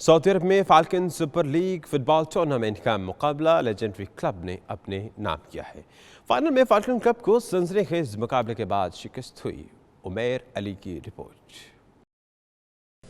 Saudi अरब में falcon super league football tournament का मुकाबला लेजेंडरी क्लब ने अपने नाम किया है। फाइनल में फाल्कन क्लब को सनसनीखेज मुकाबले के बाद शिकस्त हुई। उमैर अली की रिपोर्ट।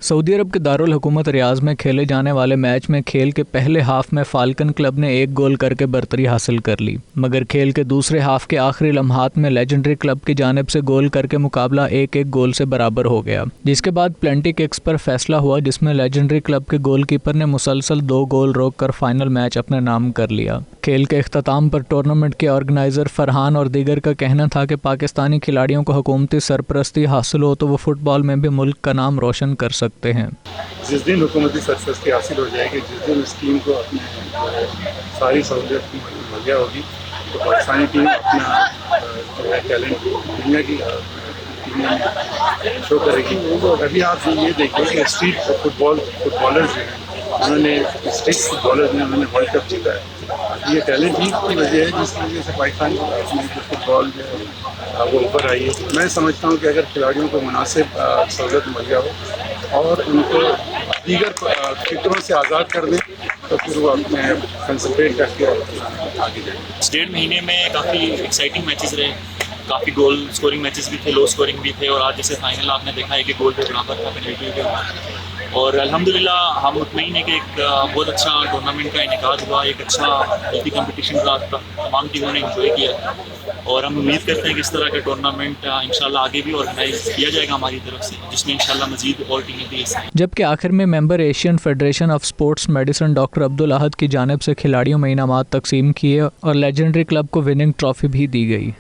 सऊदी अरब के दारुल हुकूमत रियाज में खेले जाने वाले मैच में खेल के पहले हाफ में फाल्कन क्लब ने 1 गोल करके बर्तरी हासिल कर ली, मगर खेल के दूसरे हाफ के आखिरी लम्हात में लेजेंडरी क्लब की जानिब से गोल करके मुकाबला 1-1 गोल से बराबर हो गया, जिसके बाद प्लेंटी किक्स पर फैसला हुआ, जिसमें लेजेंडरी क्लब के गोलकीपर ने मुसलसल 2 गोल रोककर फाइनल मैच अपने नाम कर लिया। खेल के इख्तिताम पर टूर्नामेंट के ऑर्गेनाइजर फरहान और दीगर का कहना था कि पाकिस्तानी खिलाड़ियों को हुकूमती सरपरस्ती हासिल हो तो वो फुटबॉल में भी मुल्क का नाम रोशन कर सकते हैं। जिस दिन हुकूमती सरपरस्ती हासिल हो जाएगी, जिस दिन इस टीम को अपने सारी सहूलियत मुहैया होगी, तो पाकिस्तानी टीम अपना टैलेंट दुनिया की टीमें शो करेगी। अभी आप ये देखिए कि स्ट्रीट फुटबॉलर्स जो हैं, उन्होंने वर्ल्ड कप जीता है। ये टैलेंट ही की वजह है जिसकी वजह से पाकिस्तान फुटबॉल जो है वो ऊपर आई है। मैं समझता हूँ कि अगर खिलाड़ियों को मुनासिब सहूलत मुहैया हो और उनको दीगर फिक्रों से आज़ाद कर दें तो फिर वो अपने कंसंट्रेट करके आगे जाएँ। 1.5 महीने में काफ़ी एक्साइटिंग मैचेस रहे, काफ़ी गोल स्कोरिंग मैचेस भी थे, लो स्कोरिंग भी थे, और आज जैसे फाइनल आपने देखा है कि गोल के बराबर था पेनल्टी के बाद। और अल्हम्दुलिल्लाह हम मुतमईन है कि एक बहुत अच्छा टूर्नामेंट का इनेकाद हुआ, एक अच्छा हेल्दी कंपटीशन रहा, तमाम टीमों ने इंजॉय किया, और हम उम्मीद करते हैं कि इस तरह का टूर्नामेंट इंशाल्लाह आगे भी ऑर्गेनाइज किया जाएगा हमारी तरफ से, जिसमें इंशाल्लाह मजीद और टीमें भी हिस्सा। जबकि आखिर में member Asian Federation of Sports Medicine doctor Abdul Ahad की जानिब से खिलाड़ियों में इनामात तकसीम किए और लेजेंडरी क्लब को विनिंग ट्रॉफी भी दी गई।